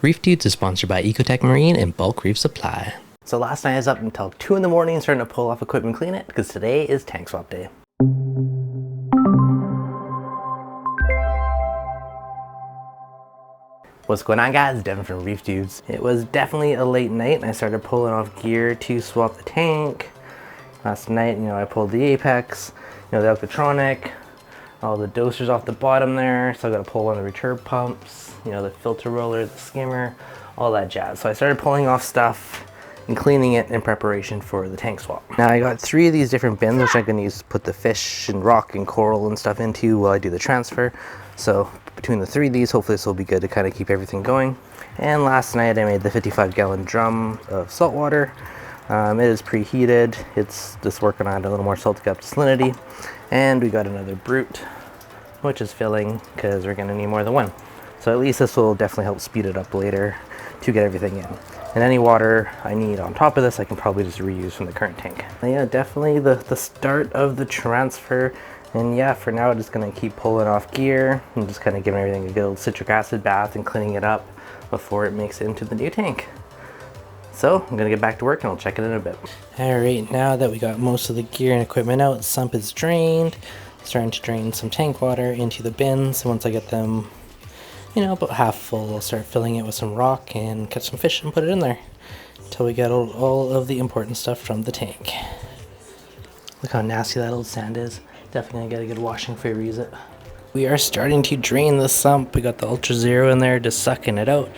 Reef Dudes is sponsored by Ecotech Marine and Bulk Reef Supply. So last night I was up until 2 in the morning starting to pull off equipment, clean it, because today is tank swap day. What's going on, guys? Devin from Reef Dudes. It was definitely a late night and I started pulling off gear to swap the tank. Last night, I pulled the Apex, the Alcatronic, all the dosers off the bottom there. So I got to pull one of the returb pumps, the filter roller, the skimmer, all that jazz. So I started pulling off stuff and cleaning it in preparation for the tank swap. Now I got 3 of these different bins, which I'm going to use to put the fish and rock and coral and stuff into while I do the transfer. So between the 3 of these, hopefully this will be good to kind of keep everything going. And last night I made the 55-gallon drum of salt water. It is preheated. It's just working on a little more salt to get up to salinity. And we got another brute, which is filling because we're going to need more than one. So at least this will definitely help speed it up later to get everything in. And any water I need on top of this, I can probably just reuse from the current tank. And yeah, definitely the start of the transfer. And yeah, for now, I'm just gonna keep pulling off gear and just kind of giving everything a good citric acid bath and cleaning it up before it makes it into the new tank. So I'm gonna get back to work and I'll check it in a bit. All right, now that we got most of the gear and equipment out, the sump is drained. Starting to drain some tank water into the bins. And once I get them about half full, I'll start filling it with some rock and catch some fish and put it in there until we get all of the important stuff from the tank. Look how nasty that old sand is. Definitely gonna get a good washing before we use it. We are starting to drain the sump. We got the Ultra Zero in there just sucking it out.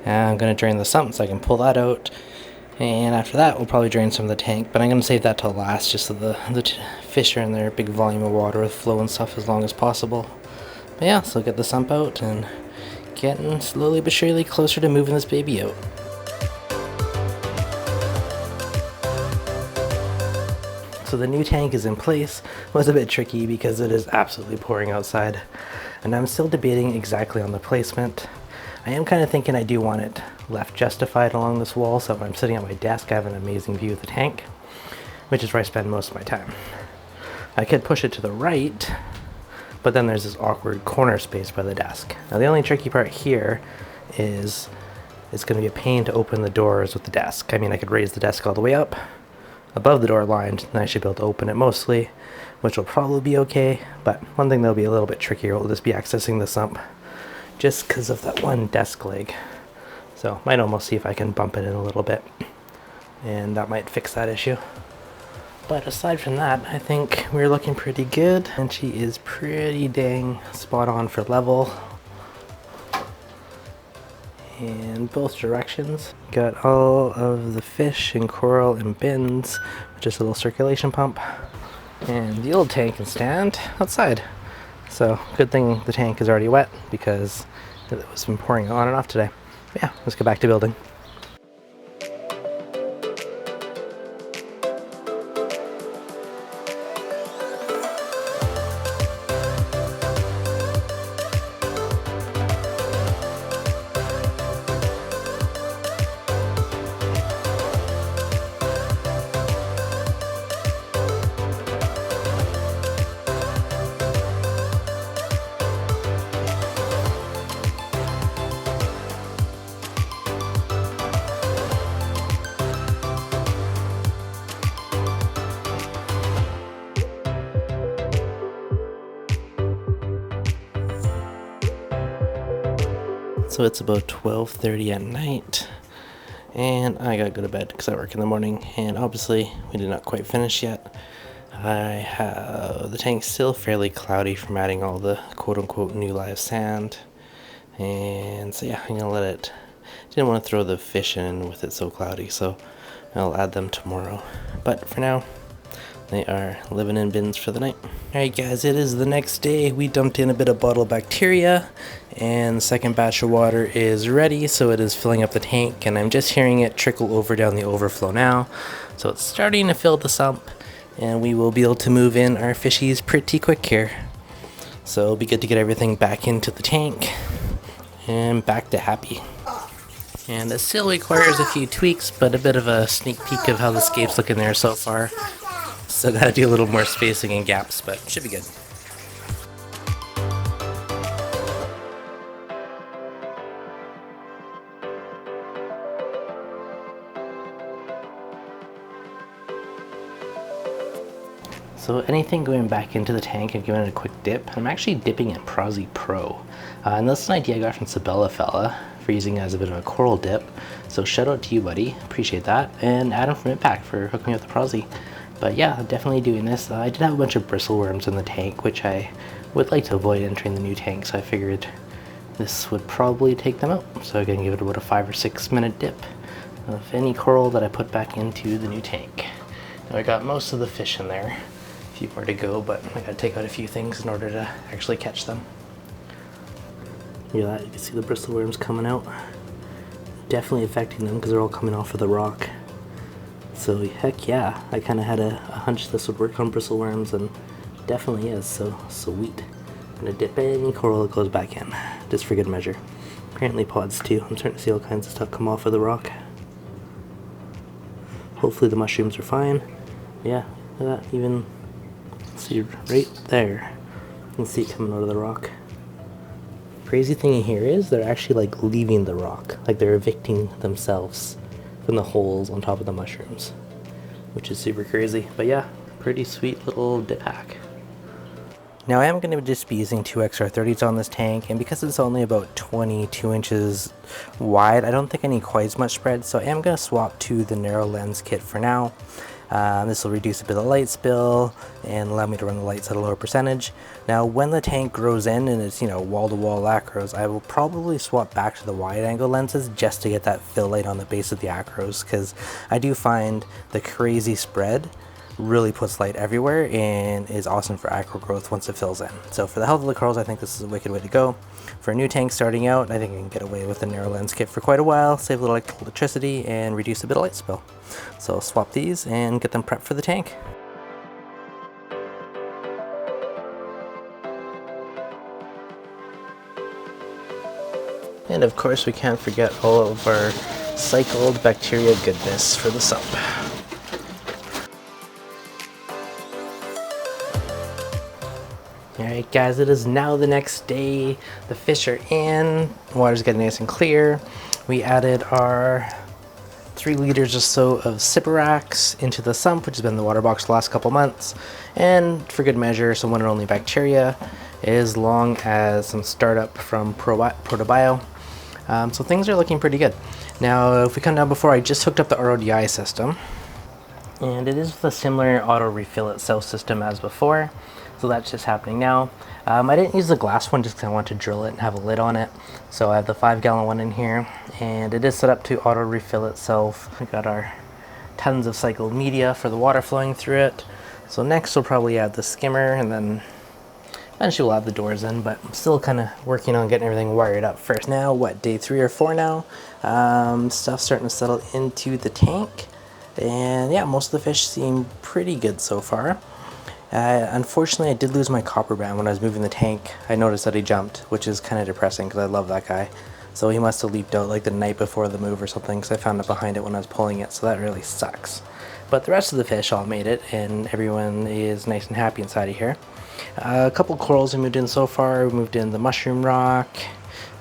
And I'm gonna drain the sump so I can pull that out. And after that, we'll probably drain some of the tank, but I'm gonna save that till last just so the fish are in there, big volume of water with flow and stuff as long as possible. But yeah, so get the sump out and getting slowly but surely closer to moving this baby out. So the new tank is in place. It was a bit tricky because it is absolutely pouring outside and I'm still debating exactly on the placement. I am kind of thinking I do want it left justified along this wall, so if I'm sitting at my desk I have an amazing view of the tank, which is where I spend most of my time. I could push it to the right, but then there's this awkward corner space by the desk. Now the only tricky part here is it's going to be a pain to open the doors with the desk. I mean, I could raise the desk all the way up above the door line and I should be able to open it mostly, which will probably be okay. But one thing that'll be a little bit trickier will just be accessing the sump just because of that one desk leg. So might almost see if I can bump it in a little bit and that might fix that issue. But aside from that, I think we're looking pretty good and she is pretty dang spot on for level in both directions. Got all of the fish and coral in bins, just a little circulation pump, and the old tank can stand outside. So good thing the tank is already wet because it was been pouring on and off today. But yeah, let's get back to building. So it's about 12:30 at night and I gotta go to bed because I work in the morning, and obviously we did not quite finish yet. I have the tank still fairly cloudy from adding all the quote-unquote new live sand, and so yeah, I'm gonna let it. Didn't want to throw the fish in with it so cloudy, so I'll add them tomorrow. But for now, they are living in bins for the night. Alright guys, it is the next day. We dumped in a bit of bottle bacteria and the second batch of water is ready, so it is filling up the tank and I'm just hearing it trickle over down the overflow now. So it's starting to fill the sump and we will be able to move in our fishies pretty quick here. So it'll be good to get everything back into the tank and back to happy. And it still requires a few tweaks, but a bit of a sneak peek of how the scape's looking there so far. Still gotta do a little more spacing and gaps, but should be good. So anything going back into the tank and giving it a quick dip, I'm actually dipping in Prozzy Pro. And that's an idea I got from Sabella Fella for using it as a bit of a coral dip. So shout out to you, buddy. Appreciate that. And Adam from Impact for hooking me up with the Prozzy. But yeah, definitely doing this. I did have a bunch of bristleworms in the tank, which I would like to avoid entering the new tank, so I figured this would probably take them out. So I'm gonna give it about a 5 or 6 minute dip of any coral that I put back into the new tank. Now I got most of the fish in there. A few more to go, but I gotta take out a few things in order to actually catch them. Yeah, you can see the bristleworms coming out. Definitely affecting them because they're all coming off of the rock. So heck yeah, I kind of had a hunch this would work on bristleworms, and definitely is, so sweet. I'm gonna dip any coral that goes back in, just for good measure. Apparently pods too. I'm starting to see all kinds of stuff come off of the rock. Hopefully the mushrooms are fine. Yeah, look at that, even, see right there, you can see it coming out of the rock. Crazy thing here is they're actually like leaving the rock, like they're evicting themselves from the holes on top of the mushrooms, which is super crazy. But yeah, pretty sweet little dip hack. Now I am going to just be using 2 XR30s on this tank, and because it's only about 22 inches wide, I don't think I need quite as much spread, so I am going to swap to the narrow lens kit for now. This will reduce a bit of light spill and allow me to run the lights at a lower percentage. Now when the tank grows in and it's, you know, wall-to-wall acros, I will probably swap back to the wide-angle lenses just to get that fill light on the base of the acros, because I do find the crazy spread really puts light everywhere and is awesome for acro growth once it fills in. So for the health of the corals, I think this is a wicked way to go. For a new tank starting out, I think I can get away with the narrow lens kit for quite a while, save a little electricity and reduce a bit of light spill. So I'll swap these and get them prepped for the tank. And of course we can't forget all of our cycled bacteria goodness for the sump. Alright guys, it is now the next day. The fish are in, the water's getting nice and clear. We added our 3 liters or so of Siperax into the sump, which has been in the water box the last couple months. And for good measure, some one and only bacteria, as long as some startup from Protobio. So things are looking pretty good. Now if we come down before, I just hooked up the RODI system. And it is with a similar auto refill itself system as before. So that's just happening now. I didn't use the glass one just because I want to drill it and have a lid on it. So I have the 5-gallon one in here, and it is set up to auto refill itself. We got our tons of cycled media for the water flowing through it. So next we'll probably add the skimmer, and then eventually we'll add the doors in, but I'm still kind of working on getting everything wired up first. Now, what, day 3 or 4 now? Stuff's starting to settle into the tank. And yeah, most of the fish seem pretty good so far. Unfortunately, I did lose my copper band when I was moving the tank. I noticed that he jumped, which is kind of depressing because I love that guy. So he must have leaped out like the night before the move or something, because I found it behind it when I was pulling it, so that really sucks. But the rest of the fish all made it, and everyone is nice and happy inside of here. A couple corals we moved in so far. We moved in the mushroom rock,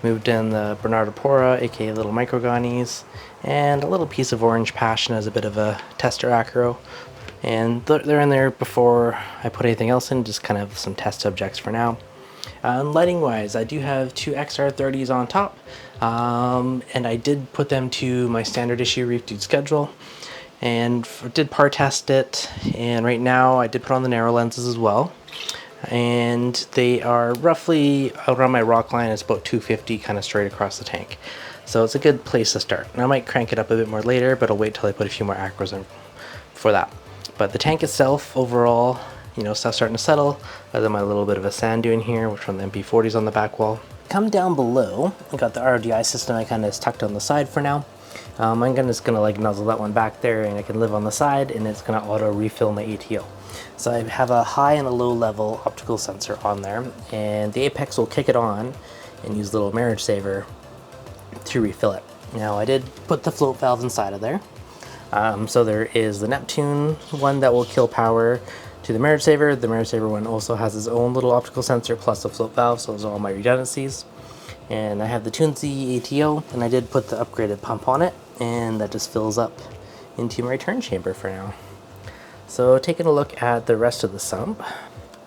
moved in the Bernardopora, aka little microgonies, and a little piece of orange passion as a bit of a tester acro. And they're in there before I put anything else in, just kind of some test subjects for now. Lighting wise, I do have 2 XR30s on top, and I did put them to my standard issue Reef Dude schedule, and did par test it, and right now I did put on the narrow lenses as well, and they are roughly around my rock line. It's about 250 kind of straight across the tank, so it's a good place to start. And I might crank it up a bit more later, but I'll wait till I put a few more acros in for that. But the tank itself, overall, you know, stuff's starting to settle. Other than my little bit of a sand dune here, which from the MP40s on the back wall. Come down below, I got the RODI system I kind of tucked on the side for now. I'm just gonna like nuzzle that one back there, and I can live on the side, and it's gonna auto refill my ATO. So I have a high and a low level optical sensor on there, and the Apex will kick it on and use a little marriage saver to refill it. Now I did put the float valve inside of there. So there is the Neptune one that will kill power to the marriage saver. The marriage saver one also has its own little optical sensor plus a float valve, so those are all my redundancies. And I have the Tunzi ATO, and I did put the upgraded pump on it, and that just fills up into my return chamber for now. So taking a look at the rest of the sump,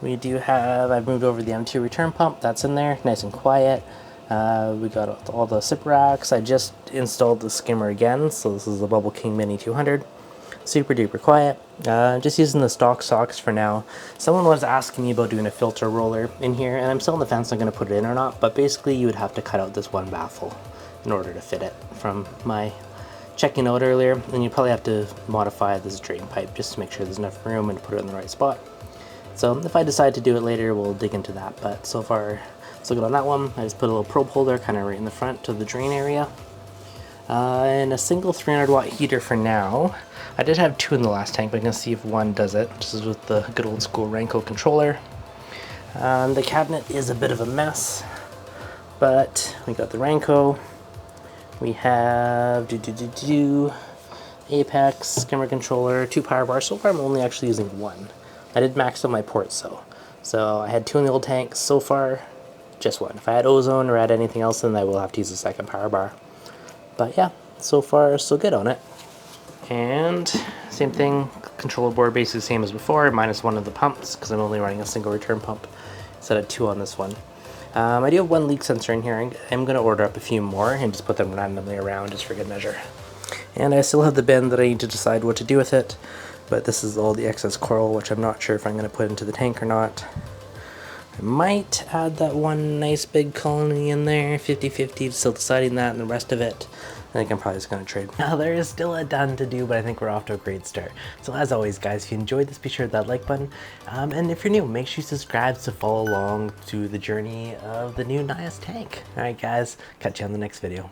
we do have, I've moved over the M2 return pump, that's in there, nice and quiet. We got all the sip racks. I just installed the skimmer again, so this is the Bubble King Mini 200. Super duper quiet. Just using the stock socks for now. Someone was asking me about doing a filter roller in here, and I'm still on the fence on going to put it in or not, but basically you would have to cut out this one baffle in order to fit it from my checking out earlier, and you probably have to modify this drain pipe just to make sure there's enough room and put it in the right spot. So if I decide to do it later, we'll dig into that, but so far so good on that one. I just put a little probe holder kind of right in the front to the drain area. And a single 300 watt heater for now. I did have two in the last tank, but I'm going to see if one does it. This is with the good old school Renko controller. The cabinet is a bit of a mess, but we got the Renko. We have Apex, skimmer controller, 2 power bars. So far I'm only actually using 1. I did max out my ports though. So I had 2 in the old tank. So far, just 1. If I had ozone or had anything else, then I will have to use a second power bar. But yeah, so far so good on it. And same thing, controller board basically the same as before, minus 1 of the pumps, because I'm only running a single return pump instead of 2 on this one. I do have 1 leak sensor in here. I'm going to order up a few more and just put them randomly around just for good measure. And I still have the bin that I need to decide what to do with it, but this is all the excess coral, which I'm not sure if I'm going to put into the tank or not. I might add that one nice big colony in there, 50-50, still deciding that, and the rest of it, I think I'm probably just going to trade. Now, there is still a ton to do, but I think we're off to a great start. So as always, guys, if you enjoyed this, be sure to hit that like button. And if you're new, make sure you subscribe to follow along to the journey of the new Nias tank. All right, guys, catch you on the next video.